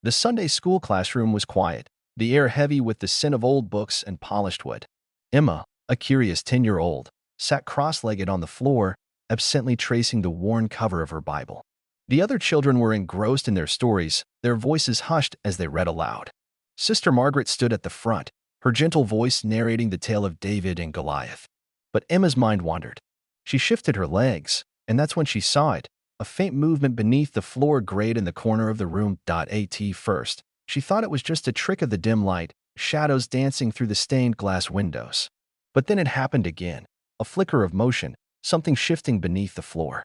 The Sunday school classroom was quiet, the air heavy with the scent of old books and polished wood. Emma, a curious 10-year-old, sat cross-legged on the floor, absently tracing the worn cover of her Bible. The other children were engrossed in their stories, their voices hushed as they read aloud. Sister Margaret stood at the front, her gentle voice narrating the tale of David and Goliath. But Emma's mind wandered. She shifted her legs, and that's when she saw it, a faint movement beneath the floor grate in the corner of the room. At first, she thought it was just a trick of the dim light, shadows dancing through the stained glass windows. But then it happened again, a flicker of motion, something shifting beneath the floor.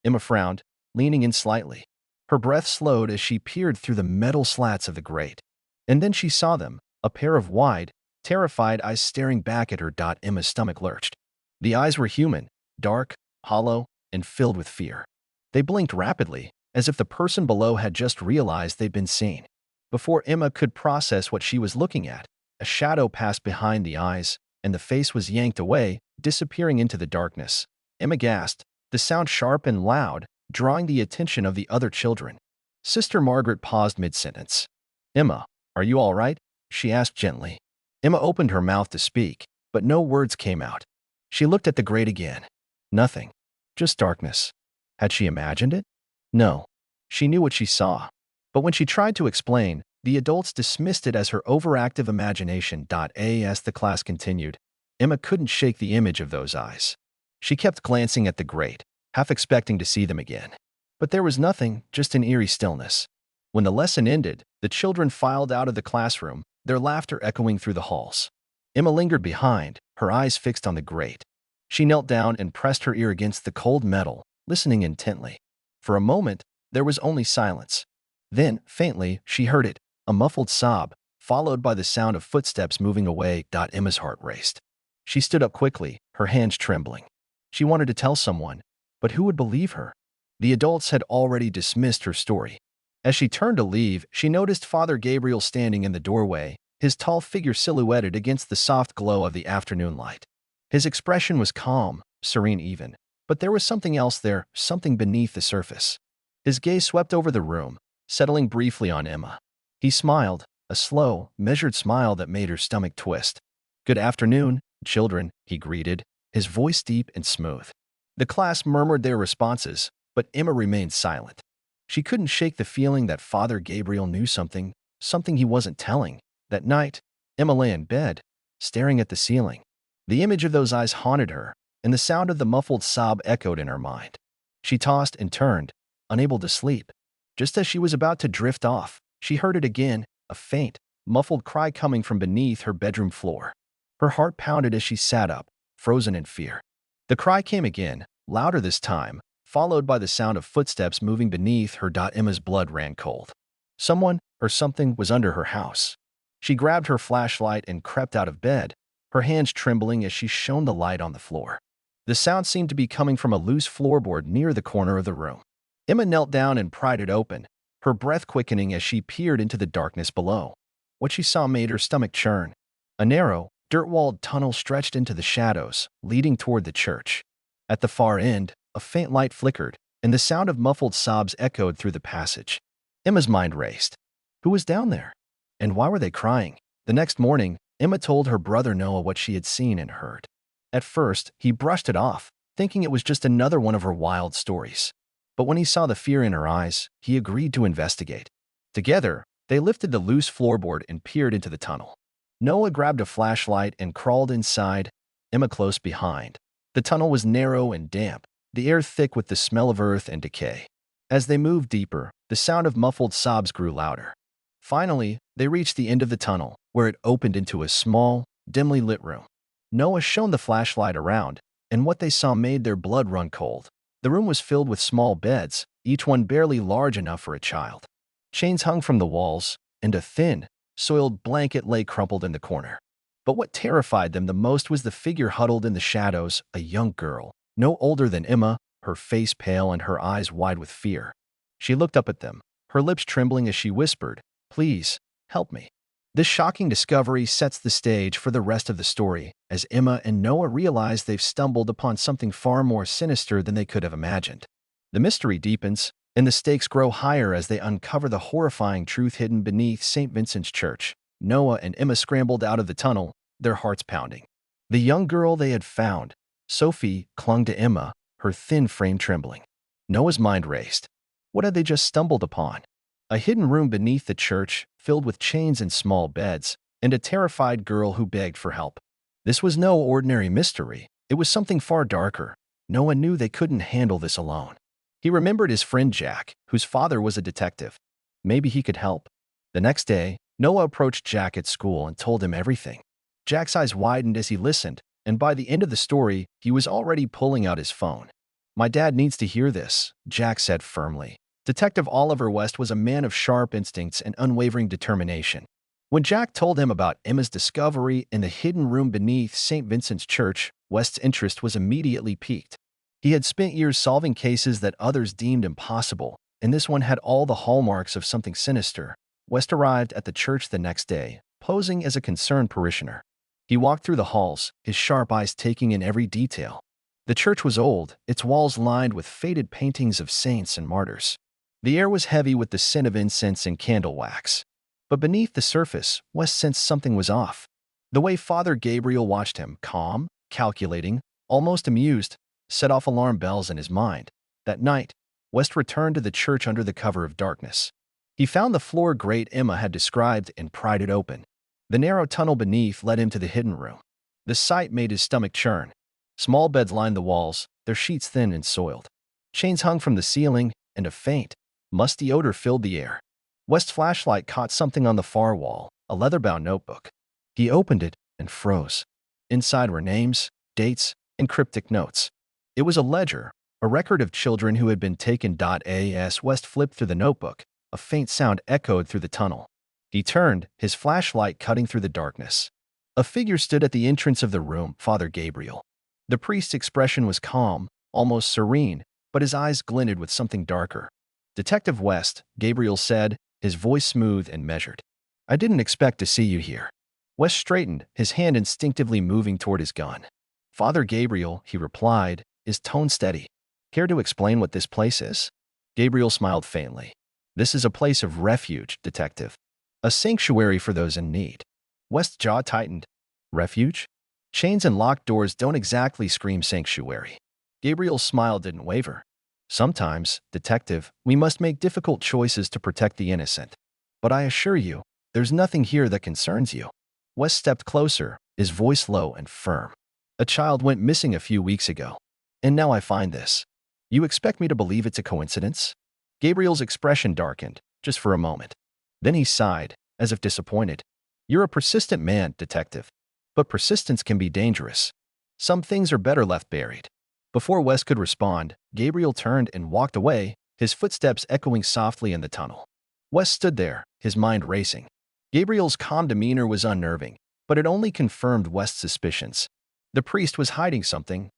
Emma frowned, leaning in slightly. Her breath slowed as she peered through the metal slats of the grate. And then she saw them, a pair of wide, terrified eyes staring back at her. Emma's stomach lurched. The eyes were human, dark, hollow, and filled with fear. They blinked rapidly, as if the person below had just realized they'd been seen. Before Emma could process what she was looking at, a shadow passed behind the eyes, and the face was yanked away, disappearing into the darkness. Emma gasped, the sound sharp and loud, drawing the attention of the other children. Sister Margaret paused mid-sentence. "Emma, are you all right?" she asked gently. Emma opened her mouth to speak, but no words came out. She looked at the grate again. Nothing. Just darkness. Had she imagined it? No. She knew what she saw. But when she tried to explain, the adults dismissed it as her overactive imagination. As the class continued, Emma couldn't shake the image of those eyes. She kept glancing at the grate, half expecting to see them again. But there was nothing, just an eerie stillness. When the lesson ended, the children filed out of the classroom, their laughter echoing through the halls. Emma lingered behind, her eyes fixed on the grate. She knelt down and pressed her ear against the cold metal, listening intently. For a moment, there was only silence. Then, faintly, she heard it, a muffled sob, followed by the sound of footsteps moving away. Emma's heart raced. She stood up quickly, her hands trembling. She wanted to tell someone, but who would believe her? The adults had already dismissed her story. As she turned to leave, she noticed Father Gabriel standing in the doorway, his tall figure silhouetted against the soft glow of the afternoon light. His expression was calm, serene even, but there was something else there, something beneath the surface. His gaze swept over the room, settling briefly on Emma. He smiled, a slow, measured smile that made her stomach twist. "Good afternoon, children," he greeted, his voice deep and smooth. The class murmured their responses, but Emma remained silent. She couldn't shake the feeling that Father Gabriel knew something he wasn't telling. That night, Emma lay in bed, staring at the ceiling. The image of those eyes haunted her, and the sound of the muffled sob echoed in her mind. She tossed and turned, unable to sleep. Just as she was about to drift off, she heard it again, a faint, muffled cry coming from beneath her bedroom floor. Her heart pounded as she sat up, frozen in fear. The cry came again, louder this time, followed by the sound of footsteps moving beneath her. Emma's blood ran cold. Someone, or something, was under her house. She grabbed her flashlight and crept out of bed, her hands trembling as she shone the light on the floor. The sound seemed to be coming from a loose floorboard near the corner of the room. Emma knelt down and pried it open, her breath quickening as she peered into the darkness below. What she saw made her stomach churn. A narrow, dirt-walled tunnel stretched into the shadows, leading toward the church. At the far end, a faint light flickered, and the sound of muffled sobs echoed through the passage. Emma's mind raced. Who was down there? And why were they crying? The next morning, Emma told her brother Noah what she had seen and heard. At first, he brushed it off, thinking it was just another one of her wild stories. But when he saw the fear in her eyes, he agreed to investigate. Together, they lifted the loose floorboard and peered into the tunnel. Noah grabbed a flashlight and crawled inside, Emma close behind. The tunnel was narrow and damp, the air thick with the smell of earth and decay. As they moved deeper, the sound of muffled sobs grew louder. Finally, they reached the end of the tunnel, where it opened into a small, dimly lit room. Noah shone the flashlight around, and what they saw made their blood run cold. The room was filled with small beds, each one barely large enough for a child. Chains hung from the walls, and a thin, soiled blanket lay crumpled in the corner. But what terrified them the most was the figure huddled in the shadows, a young girl, no older than Emma, her face pale and her eyes wide with fear. She looked up at them, her lips trembling as she whispered, "Please, help me." This shocking discovery sets the stage for the rest of the story, as Emma and Noah realize they've stumbled upon something far more sinister than they could have imagined. The mystery deepens, And the stakes grow higher as they uncover the horrifying truth hidden beneath St. Vincent's Church. Noah and Emma scrambled out of the tunnel, their hearts pounding. The young girl they had found, Sophie, clung to Emma, her thin frame trembling. Noah's mind raced. What had they just stumbled upon? A hidden room beneath the church, filled with chains and small beds, and a terrified girl who begged for help. This was no ordinary mystery. It was something far darker. Noah knew they couldn't handle this alone. He remembered his friend Jack, whose father was a detective. Maybe he could help. The next day, Noah approached Jack at school and told him everything. Jack's eyes widened as he listened, and by the end of the story, he was already pulling out his phone. "My dad needs to hear this," Jack said firmly. Detective Oliver West was a man of sharp instincts and unwavering determination. When Jack told him about Emma's discovery in the hidden room beneath St. Vincent's Church, West's interest was immediately piqued. He had spent years solving cases that others deemed impossible, and this one had all the hallmarks of something sinister. West arrived at the church the next day, posing as a concerned parishioner. He walked through the halls, his sharp eyes taking in every detail. The church was old, its walls lined with faded paintings of saints and martyrs. The air was heavy with the scent of incense and candle wax. But beneath the surface, West sensed something was off. The way Father Gabriel watched him, calm, calculating, almost amused, set off alarm bells in his mind. That night, West returned to the church under the cover of darkness. He found the floor grate Emma had described and pried it open. The narrow tunnel beneath led him to the hidden room. The sight made his stomach churn. Small beds lined the walls, their sheets thin and soiled. Chains hung from the ceiling, and a faint, musty odor filled the air. West's flashlight caught something on the far wall, a leather-bound notebook. He opened it and froze. Inside were names, dates, and cryptic notes. It was a ledger, a record of children who had been taken. As West flipped through the notebook, a faint sound echoed through the tunnel. He turned, his flashlight cutting through the darkness. A figure stood at the entrance of the room, Father Gabriel. The priest's expression was calm, almost serene, but his eyes glinted with something darker. "Detective West," Gabriel said, his voice smooth and measured. "I didn't expect to see you here." West straightened, his hand instinctively moving toward his gun. "Father Gabriel," he replied, his tone steady. "Care to explain what this place is?" Gabriel smiled faintly. "This is a place of refuge, Detective. A sanctuary for those in need." West's jaw tightened. "Refuge? Chains and locked doors don't exactly scream sanctuary." Gabriel's smile didn't waver. "Sometimes, Detective, we must make difficult choices to protect the innocent. But I assure you, there's nothing here that concerns you." West stepped closer, his voice low and firm. "A child went missing a few weeks ago. And now I find this. You expect me to believe it's a coincidence?" Gabriel's expression darkened, just for a moment. Then he sighed, as if disappointed. "You're a persistent man, Detective. But persistence can be dangerous. Some things are better left buried." Before West could respond, Gabriel turned and walked away, his footsteps echoing softly in the tunnel. West stood there, his mind racing. Gabriel's calm demeanor was unnerving, but it only confirmed West's suspicions. The priest was hiding something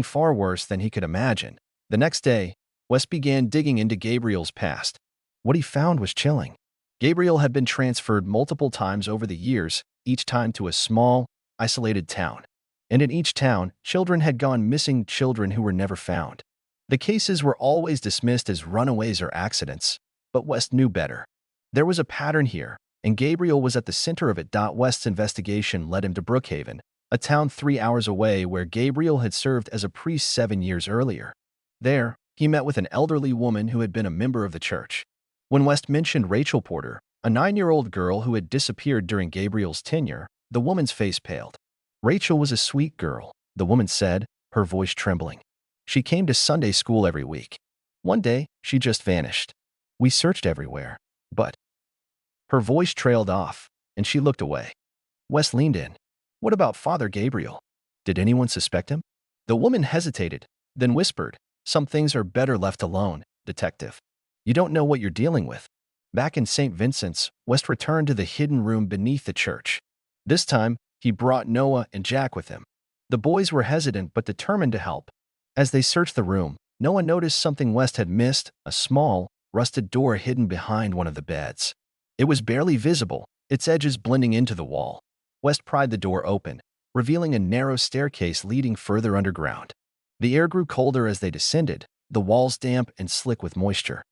far worse than he could imagine. The next day, West began digging into Gabriel's past. What he found was chilling. Gabriel had been transferred multiple times over the years, each time to a small, isolated town. And in each town, children had gone missing, children who were never found. The cases were always dismissed as runaways or accidents, but West knew better. There was a pattern here, and Gabriel was at the center of it. West's investigation led him to Brookhaven, a town 3 hours away where Gabriel had served as a priest 7 years earlier. There, he met with an elderly woman who had been a member of the church. When West mentioned Rachel Porter, a 9-year-old girl who had disappeared during Gabriel's tenure, the woman's face paled. "Rachel was a sweet girl," the woman said, her voice trembling. "She came to Sunday school every week. One day, she just vanished. We searched everywhere, but—" Her voice trailed off, and she looked away. West leaned in. "What about Father Gabriel? Did anyone suspect him?" The woman hesitated, then whispered, "Some things are better left alone, Detective. You don't know what you're dealing with." Back in St. Vincent's, West returned to the hidden room beneath the church. This time, he brought Noah and Jack with him. The boys were hesitant but determined to help. As they searched the room, Noah noticed something West had missed, a small, rusted door hidden behind one of the beds. It was barely visible, its edges blending into the wall. West pried the door open, revealing a narrow staircase leading further underground. The air grew colder as they descended, the walls damp and slick with moisture.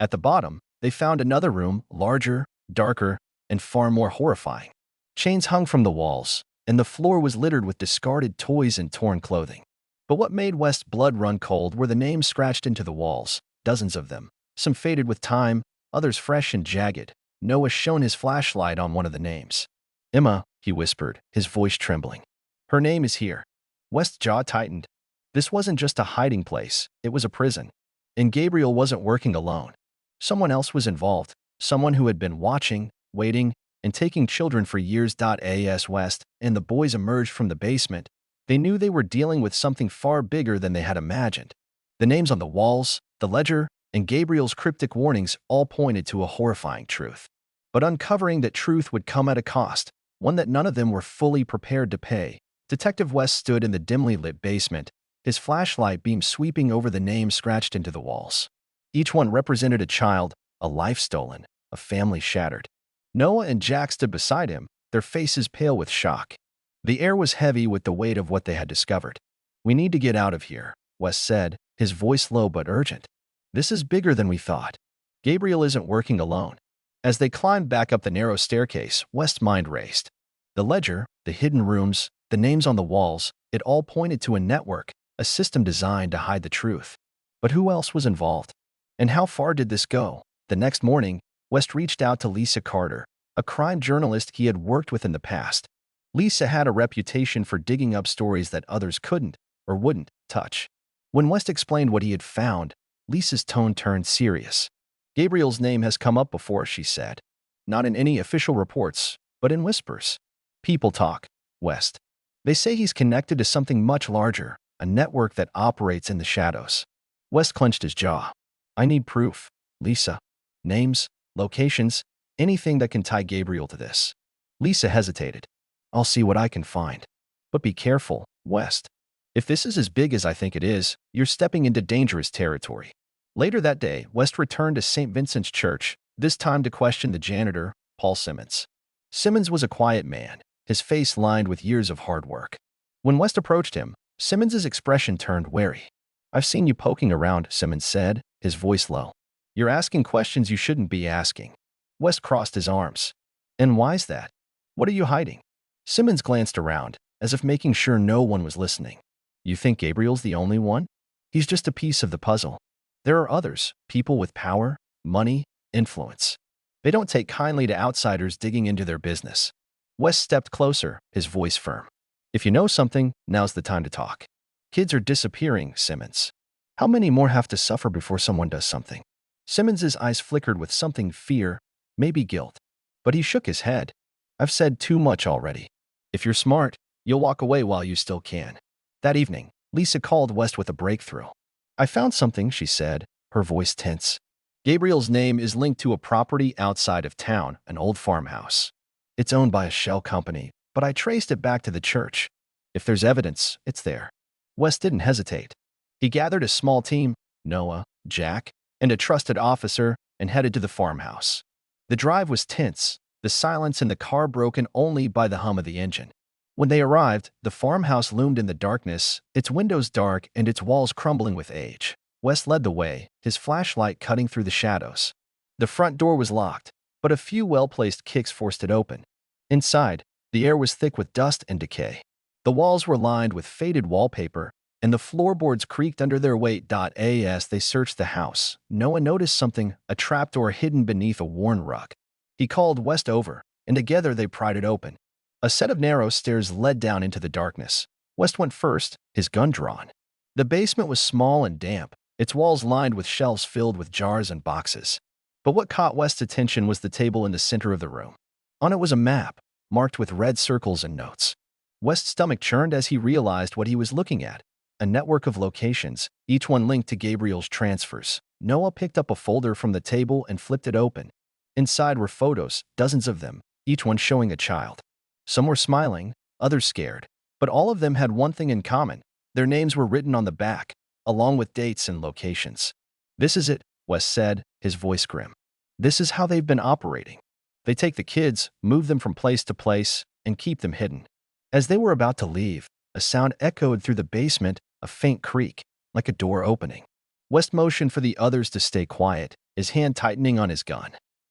At the bottom, they found another room, larger, darker, and far more horrifying. Chains hung from the walls, and the floor was littered with discarded toys and torn clothing. But what made West's blood run cold were the names scratched into the walls, dozens of them, some faded with time, others fresh and jagged. Noah shone his flashlight on one of the names. "Emma," he whispered, his voice trembling. "Her name is here." West's jaw tightened. This wasn't just a hiding place, it was a prison. And Gabriel wasn't working alone. Someone else was involved, someone who had been watching, waiting, and taking children for years. As West and the boys emerged from the basement, they knew they were dealing with something far bigger than they had imagined. The names on the walls, the ledger, and Gabriel's cryptic warnings all pointed to a horrifying truth. But uncovering that truth would come at a cost, one that none of them were fully prepared to pay. Detective West stood in the dimly lit basement, his flashlight beam sweeping over the names scratched into the walls. Each one represented a child, a life stolen, a family shattered. Noah and Jack stood beside him, their faces pale with shock. The air was heavy with the weight of what they had discovered. "We need to get out of here," West said, his voice low but urgent. "This is bigger than we thought. Gabriel isn't working alone." As they climbed back up the narrow staircase, West's mind raced. The ledger, the hidden rooms, the names on the walls, it all pointed to a network, a system designed to hide the truth. But who else was involved? And how far did this go? The next morning, West reached out to Lisa Carter, a crime journalist he had worked with in the past. Lisa had a reputation for digging up stories that others couldn't or wouldn't touch. When West explained what he had found, Lisa's tone turned serious. "Gabriel's name has come up before," she said. "Not in any official reports, but in whispers. People talk, West. They say he's connected to something much larger, a network that operates in the shadows." West clenched his jaw. "I need proof, Lisa. Names, locations, anything that can tie Gabriel to this." Lisa hesitated. "I'll see what I can find. But be careful, West. If this is as big as I think it is, you're stepping into dangerous territory." Later that day, West returned to St. Vincent's Church, this time to question the janitor, Paul Simmons. Simmons was a quiet man, his face lined with years of hard work. When West approached him, Simmons's expression turned wary. "I've seen you poking around," Simmons said, his voice low. "You're asking questions you shouldn't be asking." West crossed his arms. "And why's that? What are you hiding?" Simmons glanced around, as if making sure no one was listening. "You think Gabriel's the only one? He's just a piece of the puzzle. There are others, people with power, money, influence. They don't take kindly to outsiders digging into their business." West stepped closer, his voice firm. "If you know something, now's the time to talk. Kids are disappearing, Simmons. How many more have to suffer before someone does something?" Simmons's eyes flickered with something fear, maybe guilt. But he shook his head. "I've said too much already. If you're smart, you'll walk away while you still can." That evening, Lisa called West with a breakthrough. "I found something," she said, her voice tense. "Gabriel's name is linked to a property outside of town, an old farmhouse. It's owned by a shell company, but I traced it back to the church. If there's evidence, it's there." West didn't hesitate. He gathered a small team, Noah, Jack, and a trusted officer, and headed to the farmhouse. The drive was tense, the silence in the car broken only by the hum of the engine. When they arrived, the farmhouse loomed in the darkness, its windows dark and its walls crumbling with age. West led the way, his flashlight cutting through the shadows. The front door was locked, but a few well-placed kicks forced it open. Inside, the air was thick with dust and decay. The walls were lined with faded wallpaper, and the floorboards creaked under their weight. As they searched the house, Noah noticed something, a trapdoor hidden beneath a worn rug. He called West over, and together they pried it open. A set of narrow stairs led down into the darkness. West went first, his gun drawn. The basement was small and damp, its walls lined with shelves filled with jars and boxes. But what caught West's attention was the table in the center of the room. On it was a map, marked with red circles and notes. West's stomach churned as he realized what he was looking at. A network of locations, each one linked to Gabriel's transfers. Noah picked up a folder from the table and flipped it open. Inside were photos, dozens of them, each one showing a child. Some were smiling, others scared, but all of them had one thing in common. Their names were written on the back, along with dates and locations. "This is it," West said, his voice grim. "This is how they've been operating. They take the kids, move them from place to place, and keep them hidden." As they were about to leave, a sound echoed through the basement, a faint creak, like a door opening. West motioned for the others to stay quiet, his hand tightening on his gun.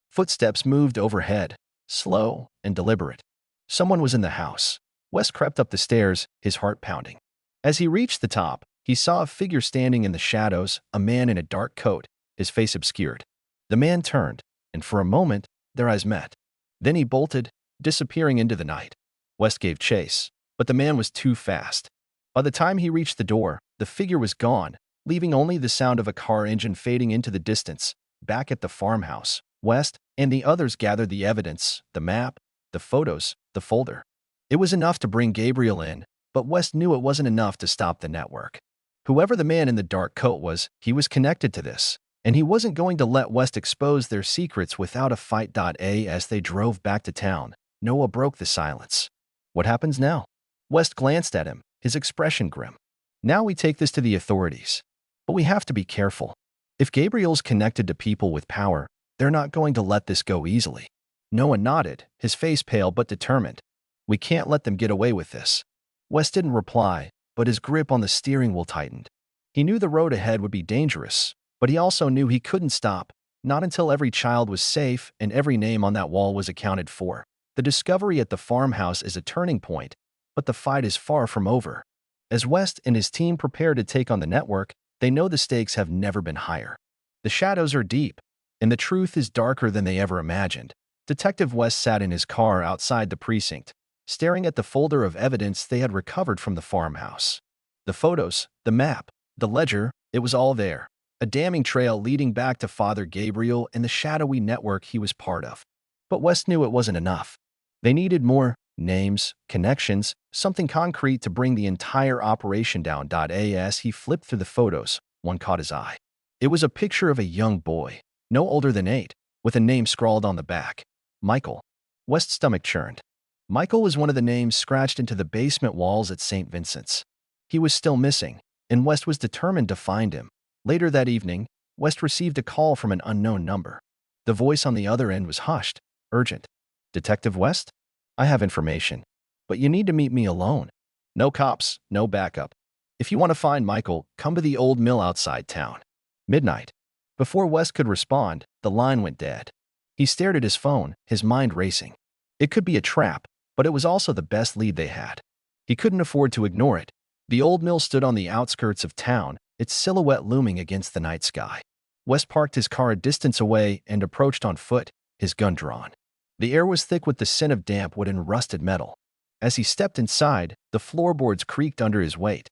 Footsteps moved overhead, slow and deliberate. Someone was in the house. West crept up the stairs, his heart pounding. As he reached the top, he saw a figure standing in the shadows, a man in a dark coat, his face obscured. The man turned, and for a moment, their eyes met. Then he bolted, disappearing into the night. West gave chase, but the man was too fast. By the time he reached the door, the figure was gone, leaving only the sound of a car engine fading into the distance. Back at the farmhouse, West and the others gathered the evidence, the map, the photos, the folder. It was enough to bring Gabriel in, but West knew it wasn't enough to stop the network. Whoever the man in the dark coat was, he was connected to this, and he wasn't going to let West expose their secrets without a fight. As they drove back to town, Noah broke the silence. What happens now? West glanced at him, his expression grim. Now we take this to the authorities. But we have to be careful. If Gabriel's connected to people with power, they're not going to let this go easily. Noah nodded, his face pale but determined. We can't let them get away with this. West didn't reply, but his grip on the steering wheel tightened. He knew the road ahead would be dangerous, but he also knew he couldn't stop, not until every child was safe and every name on that wall was accounted for. The discovery at the farmhouse is a turning point, but the fight is far from over. As West and his team prepare to take on the network, they know the stakes have never been higher. The shadows are deep, and the truth is darker than they ever imagined. Detective West sat in his car outside the precinct, staring at the folder of evidence they had recovered from the farmhouse. The photos, the map, the ledger, it was all there. A damning trail leading back to Father Gabriel and the shadowy network he was part of. But West knew it wasn't enough. They needed more names, connections, something concrete to bring the entire operation down. As he flipped through the photos, one caught his eye. It was a picture of a young boy, no older than 8, with a name scrawled on the back. Michael. West's stomach churned. Michael was one of the names scratched into the basement walls at St. Vincent's. He was still missing, and West was determined to find him. Later that evening, West received a call from an unknown number. The voice on the other end was hushed, urgent. Detective West? I have information, but you need to meet me alone. No cops, no backup. If you want to find Michael, come to the old mill outside town. Midnight. Before West could respond, the line went dead. He stared at his phone, his mind racing. It could be a trap, but it was also the best lead they had. He couldn't afford to ignore it. The old mill stood on the outskirts of town, its silhouette looming against the night sky. West parked his car a distance away and approached on foot, his gun drawn. The air was thick with the scent of damp wood and rusted metal. As he stepped inside, the floorboards creaked under his weight.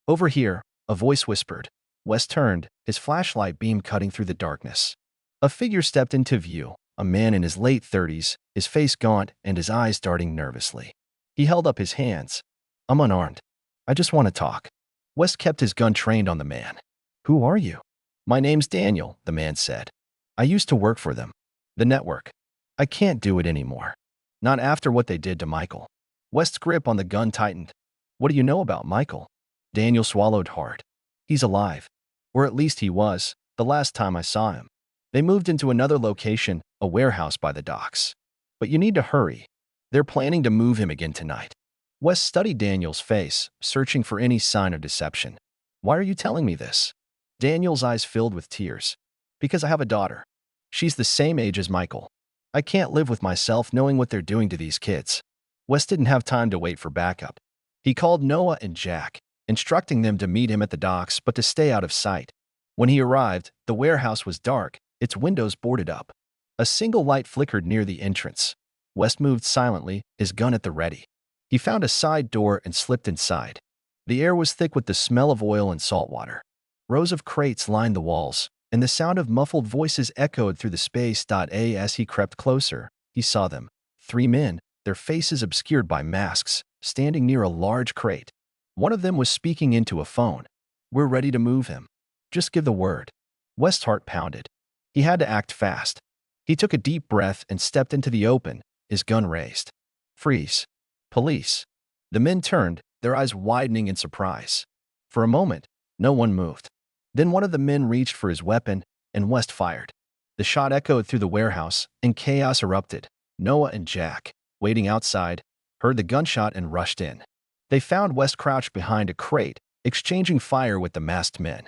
Over here, a voice whispered. West turned, his flashlight beam cutting through the darkness. A figure stepped into view, a man in his late 30s, his face gaunt and his eyes darting nervously. He held up his hands. I'm unarmed. I just want to talk. West kept his gun trained on the man. Who are you? My name's Daniel, the man said. I used to work for them. The network. I can't do it anymore. Not after what they did to Michael. West's grip on the gun tightened. What do you know about Michael? Daniel swallowed hard. He's alive. Or at least he was, the last time I saw him. They moved into another location, a warehouse by the docks. But you need to hurry. They're planning to move him again tonight. West studied Daniel's face, searching for any sign of deception. Why are you telling me this? Daniel's eyes filled with tears. Because I have a daughter. She's the same age as Michael. I can't live with myself knowing what they're doing to these kids. West didn't have time to wait for backup. He called Noah and Jack, instructing them to meet him at the docks but to stay out of sight. When he arrived, the warehouse was dark, its windows boarded up. A single light flickered near the entrance. West moved silently, his gun at the ready. He found a side door and slipped inside. The air was thick with the smell of oil and salt water. Rows of crates lined the walls, and the sound of muffled voices echoed through the space. As he crept closer, he saw them. 3 men, their faces obscured by masks, standing near a large crate. One of them was speaking into a phone. We're ready to move him. Just give the word. West's heart pounded. He had to act fast. He took a deep breath and stepped into the open, his gun raised. Freeze. Police. The men turned, their eyes widening in surprise. For a moment, no one moved. Then one of the men reached for his weapon, and West fired. The shot echoed through the warehouse, and chaos erupted. Noah and Jack, waiting outside, heard the gunshot and rushed in. They found West crouched behind a crate, exchanging fire with the masked men.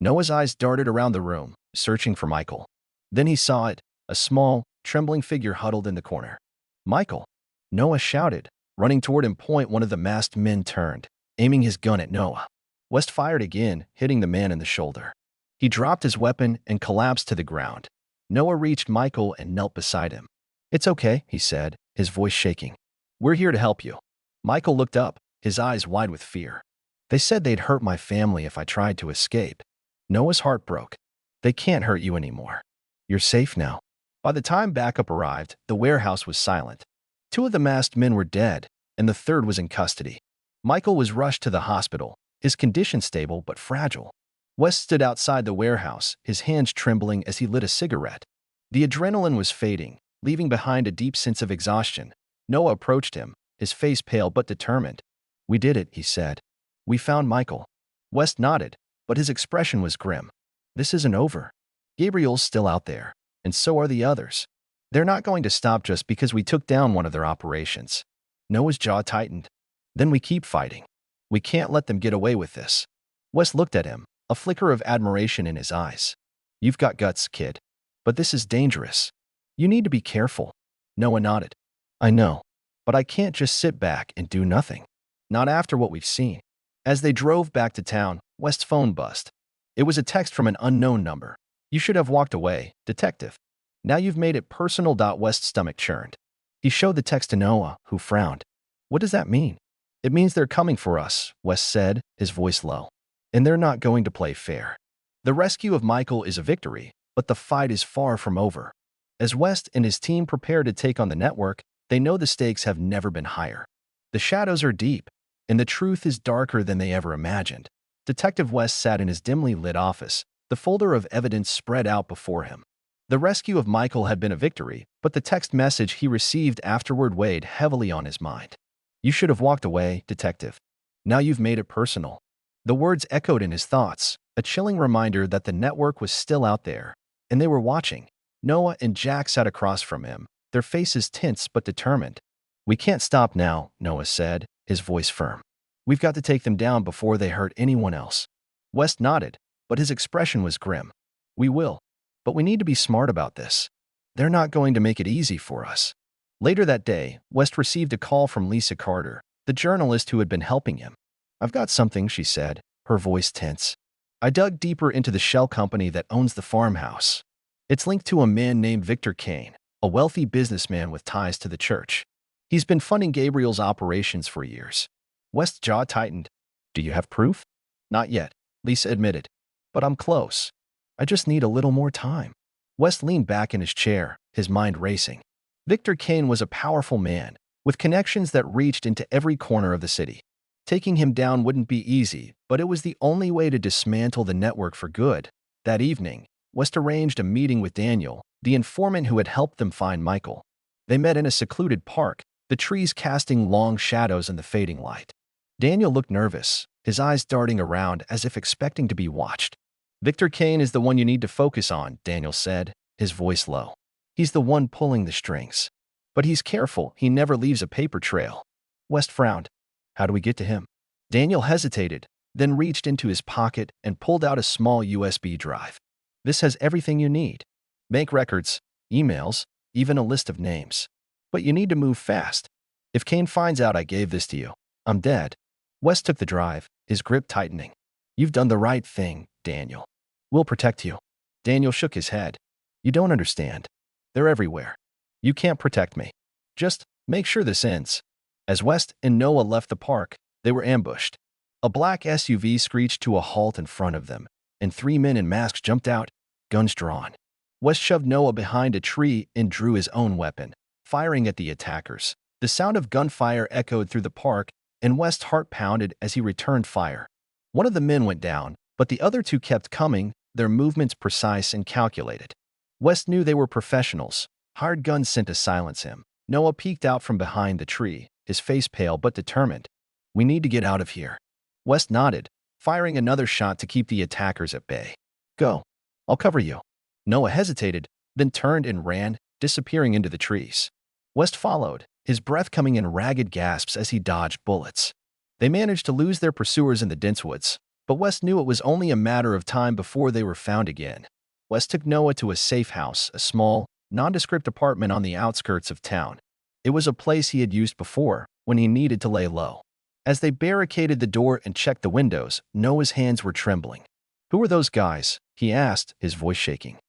Noah's eyes darted around the room, searching for Michael. Then he saw it, a small, trembling figure huddled in the corner. "Michael!" Noah shouted, running toward him. One of the masked men turned, aiming his gun at Noah. West fired again, hitting the man in the shoulder. He dropped his weapon and collapsed to the ground. Noah reached Michael and knelt beside him. "It's okay," he said, his voice shaking. "We're here to help you." Michael looked up, his eyes wide with fear. "They said they'd hurt my family if I tried to escape." Noah's heart broke. "They can't hurt you anymore. You're safe now." By the time backup arrived, the warehouse was silent. 2 of the masked men were dead, and the third was in custody. Michael was rushed to the hospital, his condition stable but fragile. West stood outside the warehouse, his hands trembling as he lit a cigarette. The adrenaline was fading, leaving behind a deep sense of exhaustion. Noah approached him, his face pale but determined. "We did it," he said. "We found Michael." West nodded, but his expression was grim. "This isn't over. Gabriel's still out there, and so are the others. They're not going to stop just because we took down one of their operations." Noah's jaw tightened. "Then we keep fighting. We can't let them get away with this." West looked at him, a flicker of admiration in his eyes. "You've got guts, kid. But this is dangerous. You need to be careful." Noah nodded. "I know, but I can't just sit back and do nothing. Not after what we've seen." As they drove back to town, West's phone buzzed. It was a text from an unknown number. "You should have walked away, detective. Now you've made it personal." West's stomach churned. He showed the text to Noah, who frowned. "What does that mean?" "It means they're coming for us," West said, his voice low. "And they're not going to play fair. The rescue of Michael is a victory, but the fight is far from over." As West and his team prepare to take on the network, they know the stakes have never been higher. The shadows are deep, and the truth is darker than they ever imagined. Detective West sat in his dimly lit office, the folder of evidence spread out before him. The rescue of Michael had been a victory, but the text message he received afterward weighed heavily on his mind. "You should have walked away, detective. Now you've made it personal." The words echoed in his thoughts, a chilling reminder that the network was still out there, and they were watching. Noah and Jack sat across from him, their faces tense but determined. "We can't stop now," Noah said, his voice firm. "We've got to take them down before they hurt anyone else." West nodded, but his expression was grim. "We will. But we need to be smart about this. They're not going to make it easy for us." Later that day, West received a call from Lisa Carter, the journalist who had been helping him. "I've got something," she said, her voice tense. "I dug deeper into the shell company that owns the farmhouse. It's linked to a man named Victor Kane, a wealthy businessman with ties to the church. He's been funding Gabriel's operations for years." West's jaw tightened. "Do you have proof?" "Not yet," Lisa admitted. "But I'm close. I just need a little more time." West leaned back in his chair, his mind racing. Victor Kane was a powerful man, with connections that reached into every corner of the city. Taking him down wouldn't be easy, but it was the only way to dismantle the network for good. That evening, West arranged a meeting with Daniel, the informant who had helped them find Michael. They met in a secluded park, the trees casting long shadows in the fading light. Daniel looked nervous, his eyes darting around as if expecting to be watched. "Victor Kane is the one you need to focus on," Daniel said, his voice low. "He's the one pulling the strings. But he's careful, he never leaves a paper trail." West frowned. "How do we get to him?" Daniel hesitated, then reached into his pocket and pulled out a small USB drive. "This has everything you need. Bank records, emails, even a list of names. But you need to move fast. If Kane finds out I gave this to you, I'm dead." West took the drive, his grip tightening. "You've done the right thing, Daniel. We'll protect you." Daniel shook his head. "You don't understand. They're everywhere. You can't protect me. Just make sure this ends." As West and Noah left the park, they were ambushed. A black SUV screeched to a halt in front of them, and 3 men in masks jumped out, guns drawn. West shoved Noah behind a tree and drew his own weapon, firing at the attackers. The sound of gunfire echoed through the park, and West's heart pounded as he returned fire. One of the men went down, but the other 2 kept coming, their movements precise and calculated. West knew they were professionals, hired guns sent to silence him. Noah peeked out from behind the tree, his face pale but determined. "We need to get out of here." West nodded, firing another shot to keep the attackers at bay. "Go. I'll cover you." Noah hesitated, then turned and ran, disappearing into the trees. West followed, his breath coming in ragged gasps as he dodged bullets. They managed to lose their pursuers in the dense woods. But West knew it was only a matter of time before they were found again. West took Noah to a safe house, a small, nondescript apartment on the outskirts of town. It was a place he had used before, when he needed to lay low. As they barricaded the door and checked the windows, Noah's hands were trembling. "Who are those guys?" he asked, his voice shaking.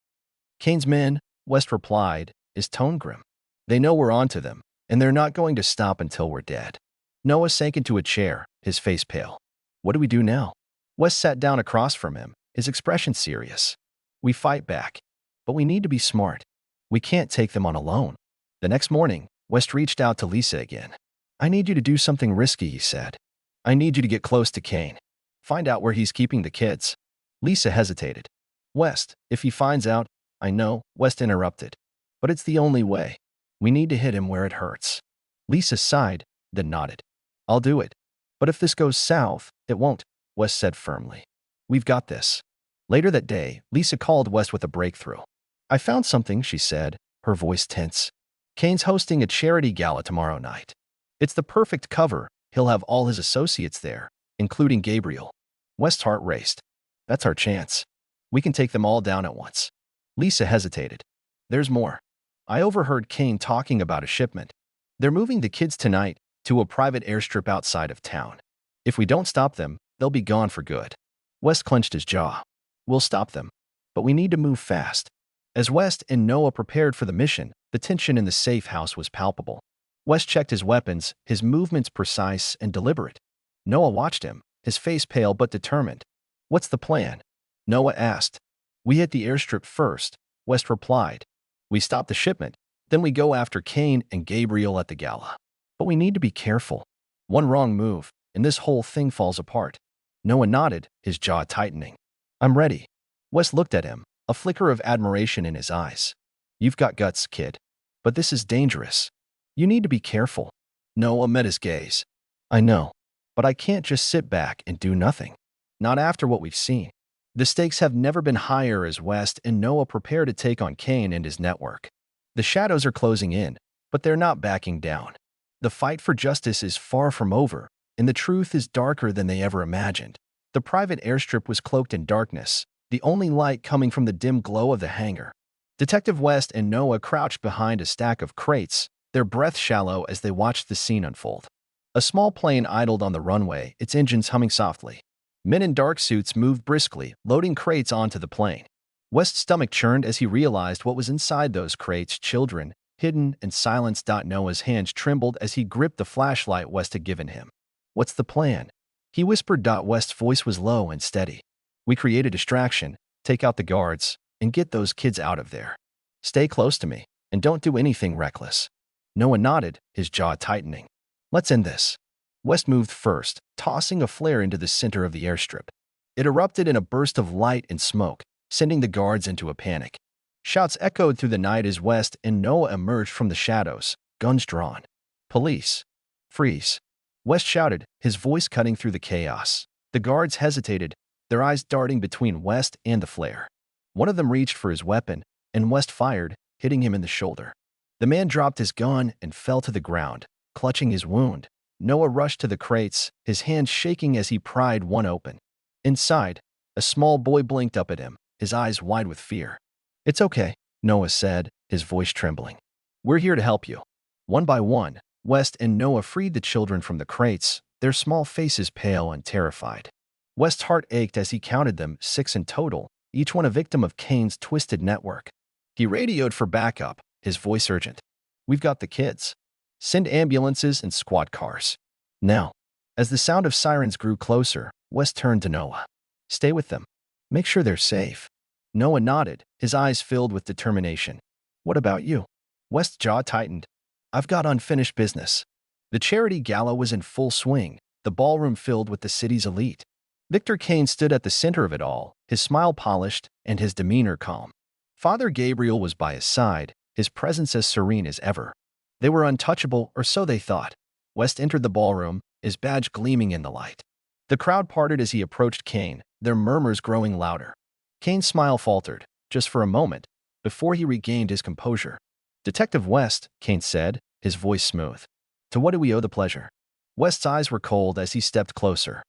"Kane's men," West replied, his tone grim. "They know we're onto them, and they're not going to stop until we're dead." Noah sank into a chair, his face pale. "What do we do now?" West sat down across from him, his expression serious. "We fight back. But we need to be smart. We can't take them on alone." The next morning, West reached out to Lisa again. "I need you to do something risky," he said. "I need you to get close to Kane. Find out where he's keeping the kids." Lisa hesitated. "West, if he finds out—" "I know," West interrupted. "But it's the only way. We need to hit him where it hurts." Lisa sighed, then nodded. "I'll do it. But if this goes south, it won't," West said firmly. "We've got this." Later that day, Lisa called West with a breakthrough. "I found something," she said, her voice tense. "Kane's hosting a charity gala tomorrow night. It's the perfect cover. He'll have all his associates there, including Gabriel." West's heart raced. "That's our chance. We can take them all down at once." Lisa hesitated. "There's more. I overheard Kane talking about a shipment. They're moving the kids tonight to a private airstrip outside of town. If we don't stop them, they'll be gone for good." West clenched his jaw. "We'll stop them. But we need to move fast." As West and Noah prepared for the mission, the tension in the safe house was palpable. West checked his weapons, his movements precise and deliberate. Noah watched him, his face pale but determined. "What's the plan?" Noah asked. "We hit the airstrip first," West replied. "We stop the shipment, then we go after Kane and Gabriel at the gala. But we need to be careful. One wrong move, and this whole thing falls apart." Noah nodded, his jaw tightening. "I'm ready." West looked at him, a flicker of admiration in his eyes. "You've got guts, kid. But this is dangerous. You need to be careful." Noah met his gaze. "I know. But I can't just sit back and do nothing. Not after what we've seen." The stakes have never been higher as West and Noah prepare to take on Kane and his network. The shadows are closing in, but they're not backing down. The fight for justice is far from over, and the truth is darker than they ever imagined. The private airstrip was cloaked in darkness, the only light coming from the dim glow of the hangar. Detective West and Noah crouched behind a stack of crates, their breath shallow as they watched the scene unfold. A small plane idled on the runway, its engines humming softly. Men in dark suits moved briskly, loading crates onto the plane. West's stomach churned as he realized what was inside those crates: children, hidden and silenced. Noah's hands trembled as he gripped the flashlight West had given him. "What's the plan?" he whispered. West's voice was low and steady. "We create a distraction, take out the guards, and get those kids out of there. Stay close to me, and don't do anything reckless." Noah nodded, his jaw tightening. "Let's end this." West moved first, tossing a flare into the center of the airstrip. It erupted in a burst of light and smoke, sending the guards into a panic. Shouts echoed through the night as West and Noah emerged from the shadows, guns drawn. "Police! Freeze!" West shouted, his voice cutting through the chaos. The guards hesitated, their eyes darting between West and the flare. One of them reached for his weapon, and West fired, hitting him in the shoulder. The man dropped his gun and fell to the ground, clutching his wound. Noah rushed to the crates, his hands shaking as he pried one open. Inside, a small boy blinked up at him, his eyes wide with fear. "It's okay," Noah said, his voice trembling. "We're here to help you." One by one, West and Noah freed the children from the crates, their small faces pale and terrified. West's heart ached as he counted them, 6 in total, each one a victim of Kane's twisted network. He radioed for backup, his voice urgent. "We've got the kids. Send ambulances and squad cars. Now." As the sound of sirens grew closer, West turned to Noah. "Stay with them. Make sure they're safe." Noah nodded, his eyes filled with determination. "What about you?" West's jaw tightened. "I've got unfinished business." The charity gala was in full swing, the ballroom filled with the city's elite. Victor Kane stood at the center of it all, his smile polished and his demeanor calm. Father Gabriel was by his side, his presence as serene as ever. They were untouchable, or so they thought. West entered the ballroom, his badge gleaming in the light. The crowd parted as he approached Kane, their murmurs growing louder. Kane's smile faltered, just for a moment, before he regained his composure. "Detective West," Kane said, his voice smooth. "To what do we owe the pleasure?" West's eyes were cold as he stepped closer.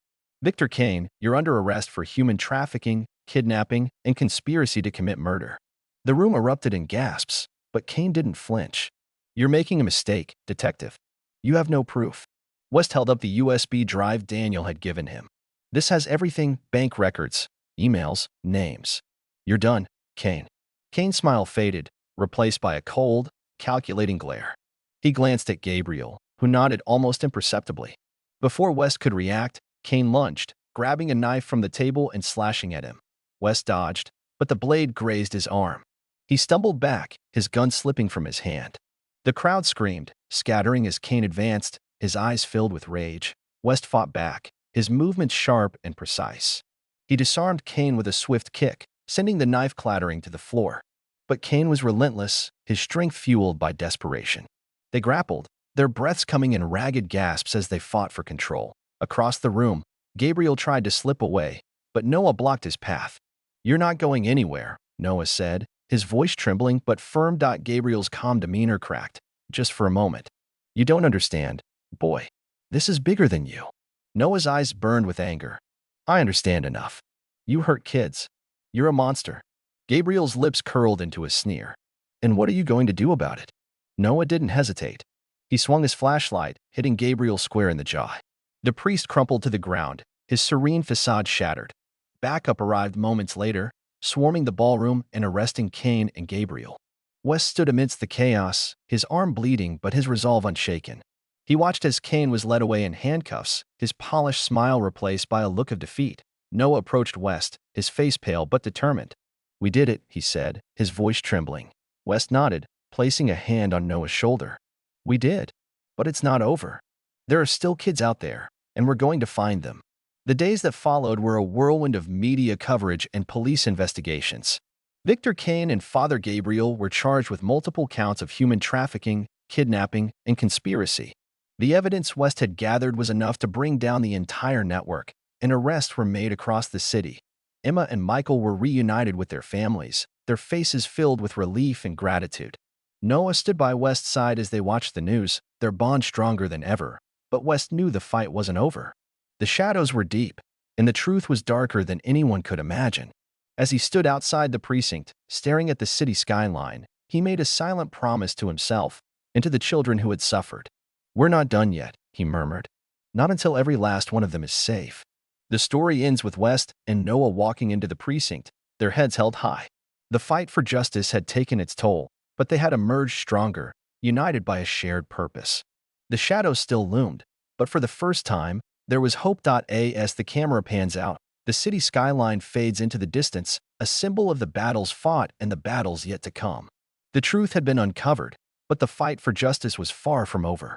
Victor Kane, you're under arrest for human trafficking, kidnapping, and conspiracy to commit murder. The room erupted in gasps, but Kane didn't flinch. You're making a mistake, detective. You have no proof. West held up the USB drive Daniel had given him. This has everything: bank records, emails, names. You're done, Kane. Kane's smile faded, replaced by a cold, calculating glare. He glanced at Gabriel, who nodded almost imperceptibly. Before West could react, Kane lunged, grabbing a knife from the table and slashing at him. West dodged, but the blade grazed his arm. He stumbled back, his gun slipping from his hand. The crowd screamed, scattering as Kane advanced, his eyes filled with rage. West fought back, his movements sharp and precise. He disarmed Kane with a swift kick, sending the knife clattering to the floor. But Kane was relentless, his strength fueled by desperation. They grappled, their breaths coming in ragged gasps as they fought for control. Across the room, Gabriel tried to slip away, but Noah blocked his path. "You're not going anywhere," Noah said, his voice trembling but firm. Gabriel's calm demeanor cracked, just for a moment. "You don't understand, boy. This is bigger than you." Noah's eyes burned with anger. "I understand enough. You hurt kids. You're a monster." Gabriel's lips curled into a sneer. "And what are you going to do about it?" Noah didn't hesitate. He swung his flashlight, hitting Gabriel square in the jaw. The priest crumpled to the ground, his serene facade shattered. Backup arrived moments later, swarming the ballroom and arresting Kane and Gabriel. West stood amidst the chaos, his arm bleeding but his resolve unshaken. He watched as Kane was led away in handcuffs, his polished smile replaced by a look of defeat. Noah approached West, his face pale but determined. "We did it," he said, his voice trembling. West nodded, placing a hand on Noah's shoulder. "We did. But it's not over. There are still kids out there, and we're going to find them." The days that followed were a whirlwind of media coverage and police investigations. Victor Kane and Father Gabriel were charged with multiple counts of human trafficking, kidnapping, and conspiracy. The evidence West had gathered was enough to bring down the entire network, and arrests were made across the city. Emma and Michael were reunited with their families, their faces filled with relief and gratitude. Noah stood by West's side as they watched the news, their bond stronger than ever. But West knew the fight wasn't over. The shadows were deep, and the truth was darker than anyone could imagine. As he stood outside the precinct, staring at the city skyline, he made a silent promise to himself and to the children who had suffered. "We're not done yet," he murmured. "Not until every last one of them is safe." The story ends with West and Noah walking into the precinct, their heads held high. The fight for justice had taken its toll, but they had emerged stronger, united by a shared purpose. The shadows still loomed, but for the first time, there was hope. As the camera pans out, the city skyline fades into the distance, a symbol of the battles fought and the battles yet to come. The truth had been uncovered, but the fight for justice was far from over.